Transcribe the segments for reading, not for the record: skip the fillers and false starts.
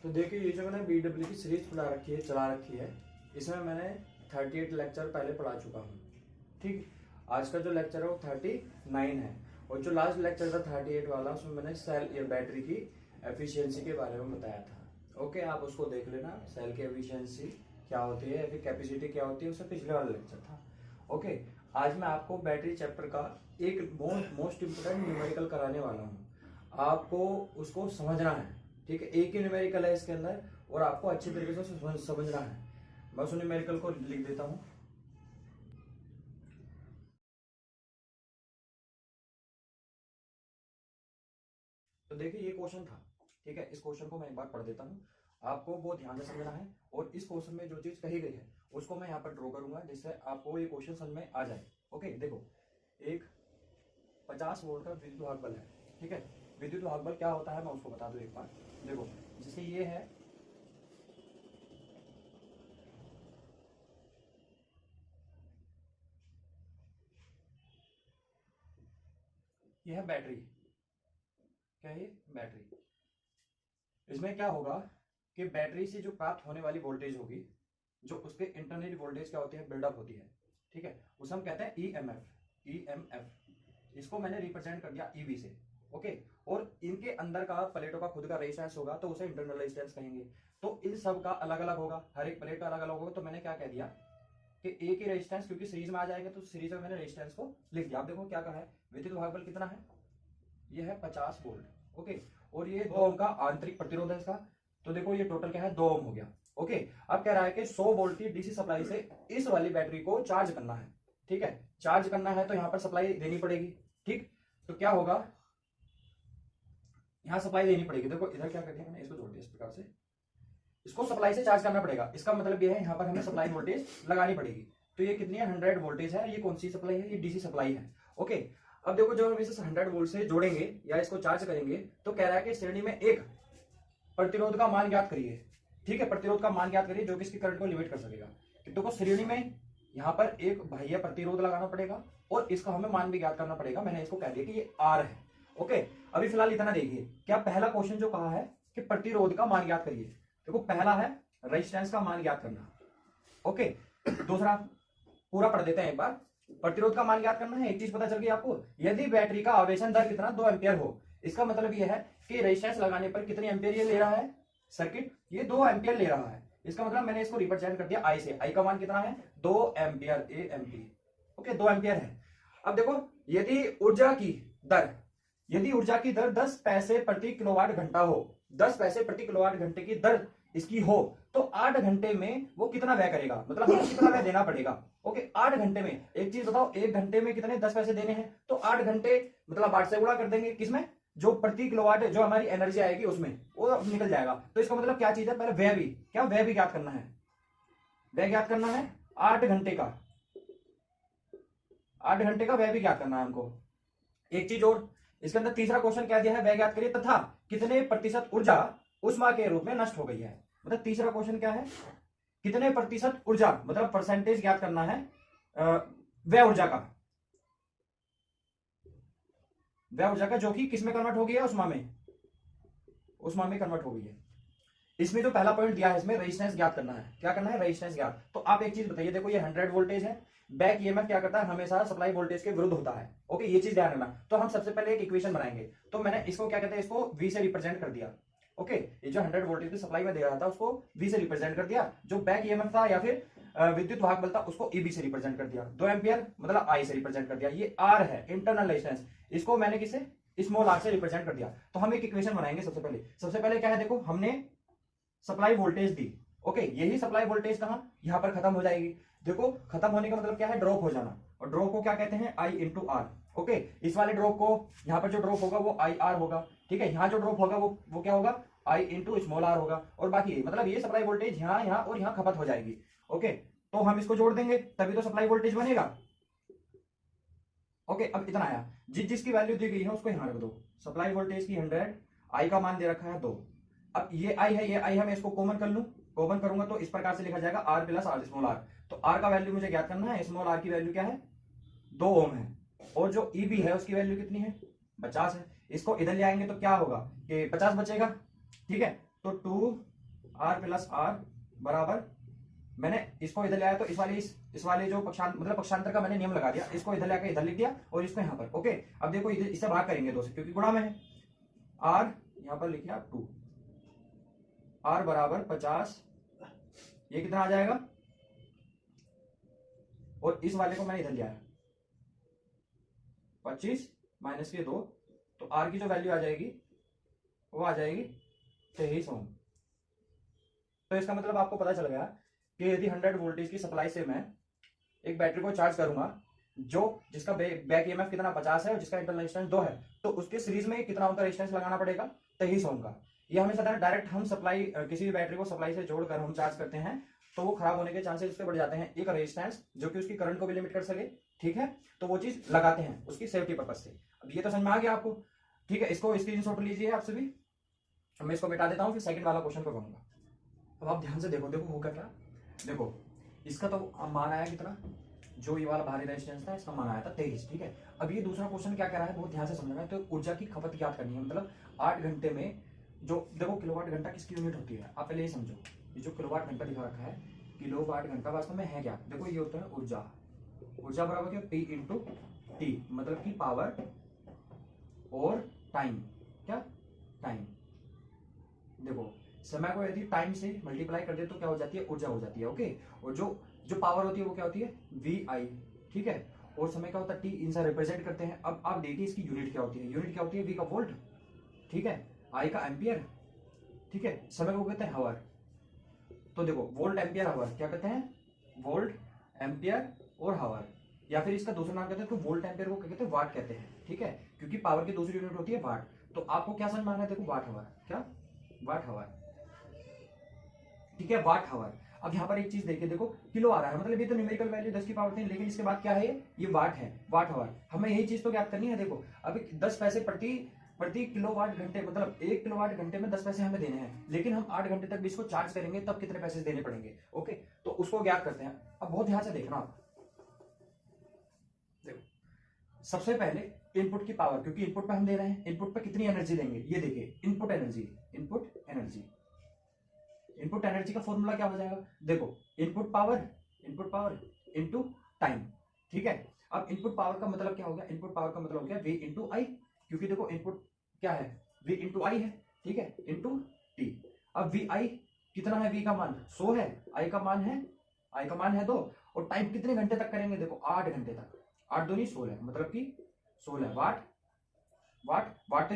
तो देखिए ये जो मैंने BW की सीरीज चला रखी है, इसमें मैंने 38 लेक्चर पहले पढ़ा चुका हूँ। ठीक, आज का जो लेक्चर है वो 39 है, और जो लास्ट लेक्चर था 38 वाला, उसमें मैंने सेल या बैटरी की एफिशिएंसी के बारे में बताया था। ओके, आप उसको देख लेना, सेल की एफिशिएंसी क्या होती है या फिर कैपेसिटी क्या होती है, उससे पिछले वाला लेक्चर था। ओके, आज मैं आपको बैटरी चैप्टर का एक मोस्ट इम्पोर्टेंट न्यूमेरिकल कराने वाला हूँ। आपको उसको समझना है, ठीक है। एक ही न्यूमेरिकल है इसके अंदर और आपको अच्छी तरीके से समझना है। मैं उस न्यूमेरिकल को लिख देता हूँ। तो देखिए ये क्वेश्चन था, ठीक है। इस क्वेश्चन को मैं एक बार पढ़ देता हूँ, आपको बहुत ध्यान से समझना है। और इस क्वेश्चन में जो चीज कही गई है उसको मैं यहाँ पर ड्रॉ करूंगा, जिससे आपको ये क्वेश्चन समझ में आ जाए। ओके, देखो, एक 50 वोल्ट का विद्युत वाहक बल है, ठीक है। विद्युत वाहक बल क्या होता है मैं उसको बता दूं एक बार। देखो, जैसे ये है, ये है बैटरी। क्या है ये? बैटरी। इसमें क्या होगा कि बैटरी से जो प्राप्त होने वाली वोल्टेज होगी, जो उसके इंटरनल वोल्टेज क्या होती है, बिल्डअप होती है, ठीक है, उसे हम कहते हैं ईएमएफ। ईएमएफ इसको मैंने रिप्रेजेंट कर दिया ईबी से। ओके, और इनके अंदर का प्लेटों का खुद का रेजिस्टेंस होगा तो उसे इंटरनल रेजिस्टेंस कहेंगे। तो इन सब का अलग अलग होगा, हर एक प्लेट का अलग अलग होगा। तो मैंने क्या कह दिया कि एक ही रेजिस्टेंस, क्योंकि सीरीज में आ जाएगा तो सीरीज में मैंने रेजिस्टेंस को लिख दिया। आप देखो क्या कहा है, विद्युत वाहक बल कितना है, ये है 50 वोल्ट। ओके, और ये 2 ओम का आंतरिक प्रतिरोध है इसका। तो देखो ये टोटल क्या है, 2 ओम हो गया। ओके, अब कह रहा है कि 100 वोल्ट की डीसी सप्लाई से इस वाली बैटरी को चार्ज करना है, ठीक है। चार्ज करना है तो यहां पर सप्लाई देनी पड़ेगी, ठीक। तो क्या होगा, यहां सप्लाई देनी पड़ेगी। देखो इधर क्या कर दिया मैंने, इसको जोड़ दिया इस प्रकार से, इसको सप्लाई से चार्ज करना पड़ेगा। इसका मतलब ये है यहाँ पर हमें सप्लाई वोल्टेज लगानी पड़ेगी। तो ये कितनी है, 100 वोल्टेज है। ये कौन सी सप्लाई है, ये डीसी सप्लाई है। ओके, अब देखो जब हम इसे 100 वोल्ट से जोड़ेंगे या इसको चार्ज करेंगे, तो कह रहा है कि श्रेणी में एक प्रतिरोध का मान ज्ञात करिए, ठीक है। प्रतिरोध का मान ज्ञात करिए जो कि इसकी करंट को लिमिट कर सकेगा। देखो श्रेणी में यहाँ पर एक बाह्य प्रतिरोध लगाना पड़ेगा और इसका हमें मान भी ज्ञात करना पड़ेगा। मैंने इसको कह दिया कि ये आर है। ओके, अभी फिलहाल इतना देखिए, क्या पहला क्वेश्चन जो कहा है कि प्रतिरोध का मान ज्ञात करिए, देखो पहला है रेजिस्टेंस का मान ज्ञात करना। ओके, दूसरा पूरा पढ़ देते हैं एक बार। प्रतिरोध का मान ज्ञात करना है, एक चीज पता चल गई आपको, यदि बैटरी का आवेशन दर कितना, 2 एम्पियर हो। इसका मतलब यह है कि रेजिस्टेंस लगाने पर कितने एम्पियर ये ले रहा है सर्किट, ये 2 एम्पियर ले रहा है। इसका मतलब मैंने इसको रिप्रेजेंट कर दिया आई से। आई का मान कितना है, 2 एम्पियर, एएमपी। ओके, 2 एम्पियर है। अब देखो, यदि ऊर्जा की दर 10 पैसे प्रति किलोवाट घंटा हो, 10 पैसे प्रति किलोवाट घंटे की दर इसकी हो, तो 8 घंटे में वो कितना व्यय करेगा, मतलब हमें कितना व्यय देना पड़ेगा। ओके, 8 घंटे में, एक चीज बताओ, 1 घंटे में कितने 10 पैसे देने हैं, तो 8 घंटे मतलब 8 से गुणा कर देंगे, किसमें, जो प्रति किलोवाट जो हमारी एनर्जी आएगी उसमें वो निकल जाएगा। तो इसका मतलब क्या चीज है, पहले व्यय भी, क्या व्यय भी ज्ञात करना है, व्यय ज्ञात करना है 8 घंटे का, 8 घंटे का व्यय भी ज्ञात करना है हमको। एक चीज और, इसके अंदर तीसरा क्वेश्चन क्या दिया है, व्यय ज्ञात करिए तथा कितने प्रतिशत ऊर्जा ऊष्मा के रूप में नष्ट हो गई है। मतलब तीसरा क्वेश्चन क्या है, कितने प्रतिशत ऊर्जा, मतलब परसेंटेज ज्ञात करना है व्यय ऊर्जा का, व्यय ऊर्जा का, जो कि किसमें कन्वर्ट हो गई है, उष्मा में कन्वर्ट हो गई है। इसमें जो पहला पॉइंट दिया है, इसमें रेजिस्टेंस ज्ञात करना है। क्या करना है, रेजिस्टेंस ज्ञात। तो आप एक चीज बताइए, देखो ये 100 वोल्टेज है, बैक ईएमएफ क्या करता है, हमेशा सप्लाई वोल्टेज के विरुद्ध होता है। ओके, ये चीज ध्यान रखना। तो हम सबसे पहले एक इक्वेशन बनाएंगे, तो मैंने इसको क्या कहते हैं, इसको V से रिप्रेजेंट कर दिया। ओके, ये जो 100 वोल्टेज की सप्लाई में दे रहा था उसको V से रिप्रेजेंट कर दिया, जो बैक ईएमएफ था या फिर विद्युत वाहक बल था उसको EB से रिप्रेजेंट कर दिया, 2 एम्पियर मतलब I से रिप्रेजेंट कर दिया। ये R है, इंटरनल रेजिस्टेंस, इसको मैंने किसे, स्मॉल r से रिप्रेजेंट कर दिया। तो हम एक इक्वेशन बनाएंगे। सबसे पहले क्या है, देखो हमने सप्लाई वोल्टेज दी। ओके, यही सप्लाई वोल्टेज कहां, यहां पर खत्म हो जाएगी। देखो खत्म होने का मतलब क्या है, ड्रॉप हो जाना, और ड्रॉप को क्या कहते हैं, I इंटू आर। ओके, इस वाले ड्रॉप को, यहां पर जो ड्रॉप होगा वो IR होगा, ठीक है। यहां जो ड्रॉप होगा वो क्या होगा, I इंटू स्मॉल r होगा। और बाकी मतलब ये सप्लाई वोल्टेज यहाँ और यहाँ खपत हो जाएगी। ओके, तो हम इसको जोड़ देंगे तभी तो सप्लाई वोल्टेज बनेगा। ओके, अब इतना आया, जिसकी वैल्यू दी गई है उसको यहां रख दो। सप्लाई वोल्टेज की 100, आई का मान दे रखा है 2। अब ये आई है, ये आई है, मैं इसको कॉमन कर लूं, कॉमन करूंगा तो इस प्रकार से लिखा जाएगा R plus R small r। तो R का वैल्यू मुझे ज्ञात करना है, स्मॉल r की वैल्यू क्या है, 2 ओम है, और जो EB है उसकी वैल्यू कितनी है, 50 है। इसको इधर ले आएंगे तो क्या होगा कि 50 बचेगा, ठीक है। तो 2R प्लस R बराबर, मैंने इसको इधर ले आया तो इस वाले जो पक्षांतर का मैंने नियम लगा दिया, इसको इधर लेकर इधर लिख दिया और इसको यहाँ पर। ओके, अब देखो इधर इससे भाग करेंगे 2 से, क्योंकि गुणा में है। R यहाँ पर लिखिए आप 2, R बराबर 50, ये कितना आ जाएगा, और इस वाले को मैंने इधर लिया है 25 माइनस के 2, तो R की जो वैल्यू आ जाएगी वो आ जाएगी 23 ओम। तो इसका मतलब आपको पता चल गया कि यदि 100 वोल्टेज की सप्लाई से मैं एक बैटरी को चार्ज करूंगा जिसका बैक ईएमएफ कितना 50 है और जिसका इंटरनल रेजिस्टेंस 2 है, तो उसके सीरीज में कितना उनका रेजिस्टेंस लगाना पड़ेगा, 23 ओम का। ये हमें पता है, डायरेक्ट हम सप्लाई किसी भी बैटरी को सप्लाई से जोड़कर हम चार्ज करते हैं तो वो खराब होने के चांसेस उसके बढ़ जाते हैं। एक रेजिस्टेंस जो कि उसकी करंट को भी लिमिट कर सके, ठीक है, तो वो चीज लगाते हैं उसकी सेफ्टी पर्पज से। अब ये तो समझ में आ गया आपको, ठीक है। इसको स्क्रीनशॉट लीजिए आप सभी, मैं इसको मिटा देता हूँ, फिर सेकंड वाला क्वेश्चन को कहूंगा। अब आप ध्यान से देखो, होगा क्या, देखो इसका तो मान आया कितना, जो ये वाला भारी रेजिस्टेंस था इसका मान आया था 23, ठीक है। अब ये दूसरा क्वेश्चन क्या कह रहा है, बहुत ध्यान से समझना है। तो ऊर्जा की खपत ज्ञात करनी है, मतलब 8 घंटे में जो, देखो किलोवाट घंटा किसकी यूनिट होती है, आप पहले ये समझो। ये जो किलोवाट घंटा दिखा रखा है, किलोवाट घंटा वास्तव में है क्या, देखो ये होता है ऊर्जा। ऊर्जा बराबर क्या, P इंटू टी, मतलब की पावर और टाइम, क्या टाइम। देखो समय को यदि टाइम से मल्टीप्लाई कर दे तो क्या हो जाती है, ऊर्जा हो जाती है। ओके, और जो पावर होती है वो क्या होती है, VI, ठीक है। और समय क्या होता है, T, इनसे रिप्रेजेंट करते हैं। अब आप देखिए इसकी यूनिट क्या होती है, यूनिट क्या होती है, V का वोल्ट, ठीक है, I का एम्पियर, ठीक है, समय को कहते हैं हावर। तो देखो वोल्ट एम्पियर हावर क्या कहते हैं, वोल्ट एम्पियर और हावर, या फिर इसका दूसरा नाम कहते हैं तो वोल्ट एम्पियर को क्या कहते हैं, वाट कहते हैं, ठीक है, क्योंकि पावर की दूसरी यूनिट होती है वाट। तो आपको क्या समझ में आ रहा है, देखो वाट हावर, क्या वाट हावर, ठीक है, वाट हावर। अब यहाँ पर एक चीज देखिए, देखो किलो आ रहा है, मतलब ये तो न्यूमेरिकल वैल्यू 10 की पावर 3, लेकिन इसके बाद क्या है, ये वाट है, वाट हावर। हमें यही चीज तो ज्ञात करनी है। देखो अभी 10 पैसे प्रति किलोवाट घंटे, मतलब 1 किलोवाट घंटे में 10 पैसे हमें देने हैं, लेकिन हम 8 घंटे तक भी इसको चार्ज करेंगे तब कितने पैसे देने पड़ेंगे। ओके, तो उसको ज्ञात करते हैं। अब बहुत ध्यान से देखना आप, देखो सबसे पहले इनपुट की पावर, क्योंकि इनपुट पे हम दे रहे हैं, इनपुट पे कितनी एनर्जी देंगे, ये देखिए इनपुट एनर्जी, इनपुट एनर्जी का फॉर्मूला क्या हो जाएगा, देखो इनपुट पावर इनटू टाइम, ठीक है। अब इनपुट पावर का मतलब क्या हो गया, इनपुट पावर का मतलब हो गया V इंटू आई, क्योंकि देखो इनपुट क्या है, V इंटू आई है, ठीक है, इंटू टी। अब V आई कितना है, V का मान 100 है, I का मान है 2, और टाइम कितने घंटे तक करेंगे, देखो 8 घंटे तक, 8 दूनी 16, मतलब कि 16 वाट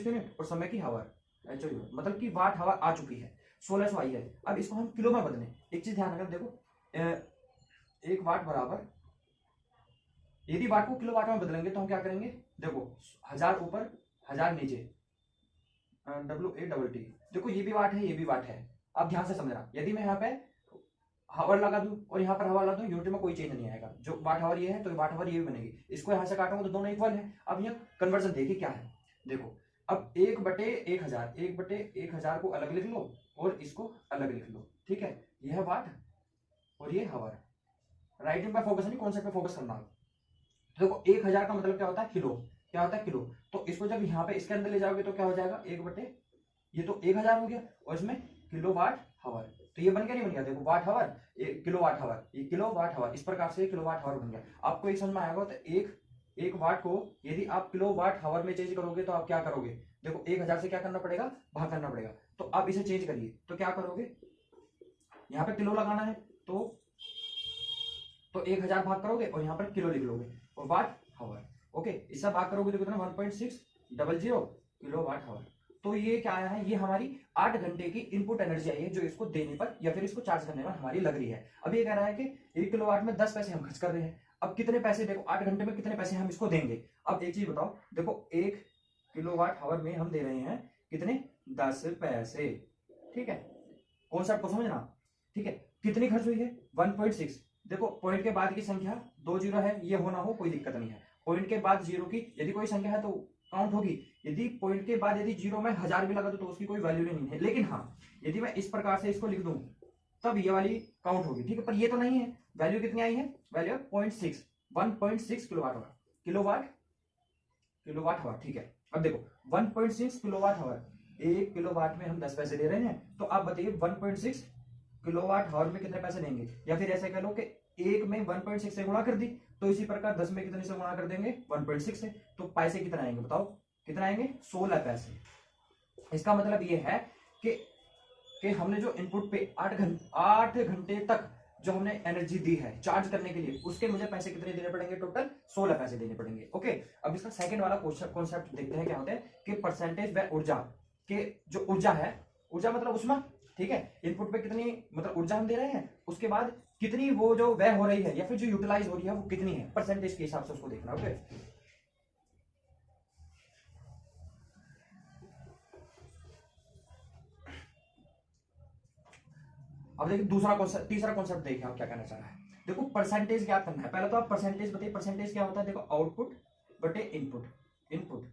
यूनिट, और समय की हावर, मतलब कि वाट हावर आ चुकी है, 1600 आई है। अब इसको हम किलो में बदलें, एक चीज ध्यान रखें, देखो 1 वाट बराबर, यदि वाट को किलो वाट में बदलेंगे तो हम क्या करेंगे, देखो 1000 ऊपर 1000 नीचे, WATT, देखो ये भी वाट है, ये भी वाट है। अब ध्यान से समझना, यदि मैं यहाँ पे हावर लगा दूं और यहाँ पर हवा लगा दूं, यूनिट में कोई चेंज नहीं आएगा। जो वाट हावर ये है तो वाट हावर ये भी बनेगी, इसको यहाँ से काटूंगा तो दोनों इक्वल है। अब यहाँ कन्वर्जन देखिए क्या है, देखो अब 1/1000 को अलग लिख लो और इसको अलग लिख लो, ठीक है, यह है वाट और ये हावर। राइटिंग पे फोकस नहीं, कॉन्सेप्ट पे फोकस करना। देखो 1000 का मतलब क्या होता है, किलो, क्या होता है किलो। तो इसको जब यहाँ पे इसके अंदर ले जाओगे तो क्या हो जाएगा, ये तो 1000 हो गया, और इसमें किलो वाट हावर, तो ये बन गया नहीं बन गया, देखो वाट हावर, किलो वाट हावर, ये किलो वाट हावर, इस प्रकार से किलो वाट हावर बन गया। आपको एक समझ में आएगा, तो एक वाट को यदि आप किलो वाट हावर में चेंज करोगे तो आप क्या करोगे, देखो 1000 से क्या करना पड़ेगा, भाग करना पड़ेगा। तो आप इसे चेंज करिए, तो क्या करोगे, यहाँ पे किलो लगाना है तो 1000 भाग करोगे और यहाँ पर किलो लिख लोगे, और वाट हावर। ओके, इससे भाग करोगे तो कितना, 1.600 किलो वाट हावर। तो ये क्या आया है, ये हमारी 8 घंटे की इनपुट एनर्जी आई है, जो इसको देने पर या फिर इसको चार्ज करने पर हमारी लग रही है। अब ये कह रहा है कि 1 किलोवाट में 10 पैसे हम खर्च कर रहे हैं। अब कितने पैसे, देखो 8 घंटे में कितने पैसे हम इसको देंगे। अब एक चीज बताओ, देखो 1 किलोवाट हावर में हम दे रहे हैं कितने, 10 पैसे, ठीक है, कॉन्सेप्ट को समझना, ठीक है। कितनी खर्च हुई है, 1.6। देखो पॉइंट के बाद की संख्या 2 जीरो है, ये होना हो कोई दिक्कत नहीं है। पॉइंट के बाद जीरो की यदि कोई संख्या है तो काउंट होगी, यदि पॉइंट के बाद यदि जीरो में 1000 भी लगा दो तो उसकी कोई वैल्यू नहीं है। लेकिन हाँ, यदि मैं इस प्रकार से इसको लिख दूं तब ये वाली काउंट होगी, ठीक है, पर ये तो नहीं है। वैल्यू कितनी आई है, value 0.6, 1.6 kilowatt hour, kilowatt hour, ठीक है। अब देखो 1.6 किलोवाट हावर, 1 किलोवाट में हम 10 पैसे दे रहे हैं, तो आप बताइए 1.6 किलोवाट हावर में कितने पैसे देंगे। या फिर ऐसे कह लो कि एक में 1.6 से गुणा कर दी, तो इसी प्रकार 10 में कितने से गुणा कर देंगे 1.6 से, तो पैसे कितना आएंगे बताओ, कितना आएंगे 16 पैसे। इसका मतलब ये है कि हमने जो इनपुट पे 8 घंटे तक जो हमने एनर्जी दी है चार्ज करने के लिए, उसके मुझे पैसे कितने देने पड़ेंगे, टोटल 16 पैसे देने पड़ेंगे। ओके, अब इसका सेकंड वाला कॉन्सेप्ट देखते हैं क्या होता है कि परसेंटेज व ऊर्जा के जो ऊर्जा है, ऊर्जा मतलब उष्मा, ठीक है, इनपुट पे कितनी मतलब ऊर्जा हम दे रहे हैं, उसके बाद कितनी वो जो व्यय हो रही है या फिर जो यूटिलाइज हो रही है वो कितनी है, परसेंटेज के हिसाब से उसको देखना। ओके, अब देखिए तीसरा कॉन्सेप्ट देखिए आप क्या कहना चाह रहा है। देखो परसेंटेज क्या करना है, पहले तो आप परसेंटेज बताइए, परसेंटेज क्या होता है, देखो आउटपुट बटे इनपुट, इनपुट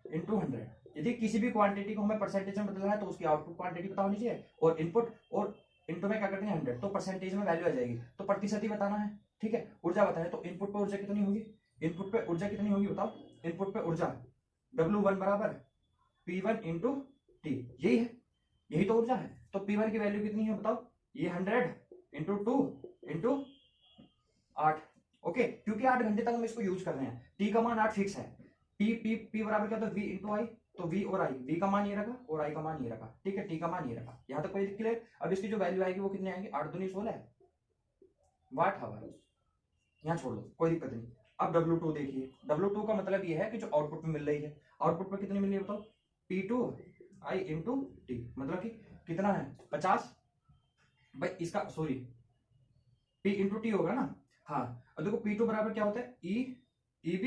इंटू 100। यदि किसी भी क्वांटिटी को हमें परसेंटेज में बदलना है तो उसकी आउटपुट क्वांटिटी पता होनी चाहिए, और इनपुट और इनटू में क्या करते हैं 100, तो परसेंटेज में वैल्यू आ जाएगी, तो प्रतिशत ही बताना है, ठीक है। ऊर्जा बताना है, तो इनपुट पे ऊर्जा कितनी होगी, इनपुट पे ऊर्जा कितनी होगी बताओ, इनपुट पे ऊर्जा W1 बराबर P1 इंटू टी, यही है, यही तो ऊर्जा है। तो P1 की वैल्यू कितनी है बताओ, ये 100 इंटू 2 इंटू 8। ओके, क्योंकि 8 घंटे तक हम इसको यूज कर रहे हैं, टी का मान 8 फिक्स है, पी बराबर क्या, तो V इंटू आई, तो V और I, V का मान ये रखा और I का मान ये रखा, ठीक है, T का मान ये रखा, यहाँ तक कोई क्लियर। अब इसकी जो वैल्यू आएगी वो कितनी आएगी, 8 दूनी 16 वाट हावर, यहाँ छोड़ दो कोई दिक्कत नहीं। अब W2 देखिए, W2 का मतलब ये है कि जो आउटपुट में मिल रही है, आउटपुट में कितनी मिल रही है बताओ, P2 I इंटू टी, मतलब कि कितना है 50 भाई, इसका सॉरी P इंटू टी होगा ना, हाँ। अब देखो P2 बराबर क्या होता है, EB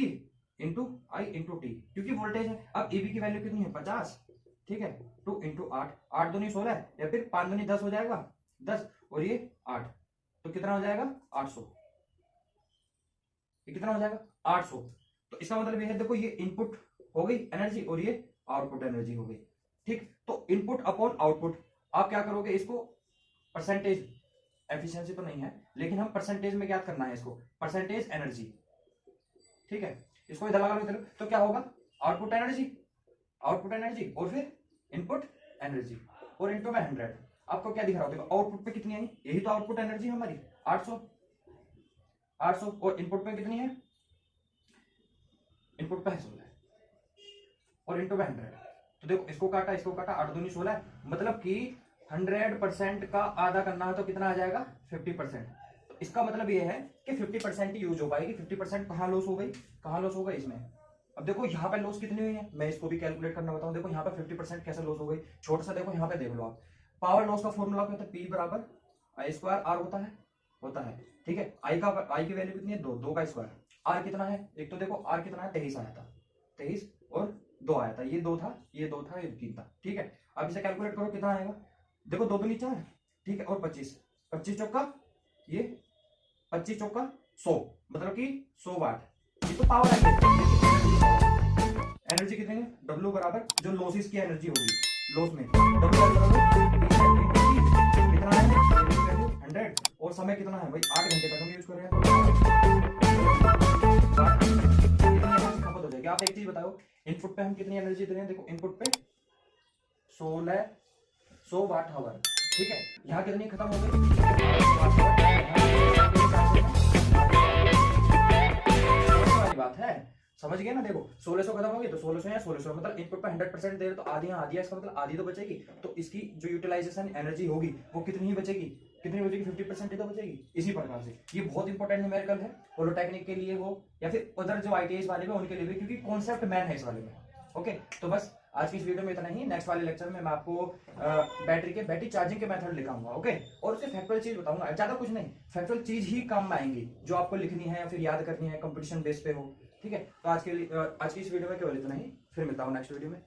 इंटू आई इंटू टी, क्योंकि वोल्टेज है। अब EB की वैल्यू कितनी है 50, ठीक है, 2 इंटू 8, 8 दूनी 16 या फिर 5 दूनी 10 हो जाएगा, 10 और ये 8, तो कितना हो जाएगा 800, ये कितना हो जाएगा 800। तो इसका मतलब ये है, देखो ये इनपुट हो गई एनर्जी और ये आउटपुट एनर्जी हो गई, ठीक। तो इनपुट अपॉन आउटपुट, आप क्या करोगे इसको परसेंटेज, एफिशिएंसी तो नहीं है लेकिन हम परसेंटेज में क्या करना है इसको, परसेंटेज एनर्जी, ठीक है, इसको इधर लगा लो, तो क्या होगा आउटपुट एनर्जी, आउटपुट एनर्जी और फिर इनपुट एनर्जी और इनटू में 100। आपको क्या दिख रहा होगा, आउटपुट पे कितनी आई, यही तो आउटपुट एनर्जी हमारी 800 और इनपुट पे कितनी है, इनपुट पे है 16 और इनटू में 100। तो देखो इसको काटा 8 दूनी 16, मतलब कि 100% का आधा करना है तो कितना आ जाएगा 50%। तो इसका मतलब ये है कि 50% ही यूज हो पाएगी, 50% कहाँ लॉस हो गई, कहाँ लॉस हो गई इसमें। अब देखो यहाँ पे लॉस कितनी हुई है, मैं इसको भी कैलकुलेट करना बताऊं। देखो यहाँ पे 50% कैसे लॉस हो गई, छोटा सा देखो यहाँ पे देख लो आप, पावर लॉस का फॉर्मूला क्या होता है, P बराबर I² R होता है, ठीक है। आई की वैल्यू कितनी है 2 का स्क्वायर, R कितना है, एक तो देखो R कितना है 23 आया था, 23 और 2 आया था, ये 2 था, ये 2 था, ये 3 था, ठीक है। अब इसे कैलकुलेट करो कितना आएगा, देखो 2 दूनी 4, ठीक है, और 25 चौका ये 25 चौका 100, मतलब कि 100 वाट, ये तो पावर आई है। एनर्जी कितनी है, W बराबर जो लॉसेस की एनर्जी होगी, लॉस में W बराबर कितना है 100, और समय कितना है भाई 8 घंटे तक हम यूज कर रहे हैं, तो खपत हो जाएगी। आप एक चीज बताओ, इनपुट पे हम कितनी एनर्जी दे रहे हैं, देखो इनपुट पे 100 वाट हावर, ठीक है, यहाँ कितनी खत्म हो गई, वाली बात है, समझ गए ना। देखो 1600 खत्म हो गई तो 1600 या 1600, मतलब इनपुट पे 100% दे रहे तो आधी यहाँ आधी है, इसका मतलब आधी तो बचेगी, तो इसकी जो यूटिलाइजेशन एनर्जी होगी वो कितनी ही बचेगी, कितनी बचेगी 50% ही तो बचेगी। इसी प्रकार से ये बहुत इंपॉर्टेंट न्यूमेरिकल है, पॉलिटेक्निक के लिए हो या फिर उधर जो ITI वाले में उनके लिए भी, क्योंकि कॉन्सेप्ट मैन है इस वाले में। ओके, तो बस आज की इस वीडियो में इतना ही। नेक्स्ट वाले लेक्चर में मैं आपको बैटरी चार्जिंग के मेथड लिखाऊंगा, ओके, और उससे फैक्चुअल चीज बताऊंगा, ज्यादा कुछ नहीं, फैक्चुअल चीज ही काम में आएंगी जो आपको लिखनी है या फिर याद करनी है, कंपटीशन बेस पे हो, ठीक है। तो आज की इस वीडियो में केवल इतना ही, फिर मिलता हूँ नेक्स्ट वीडियो में।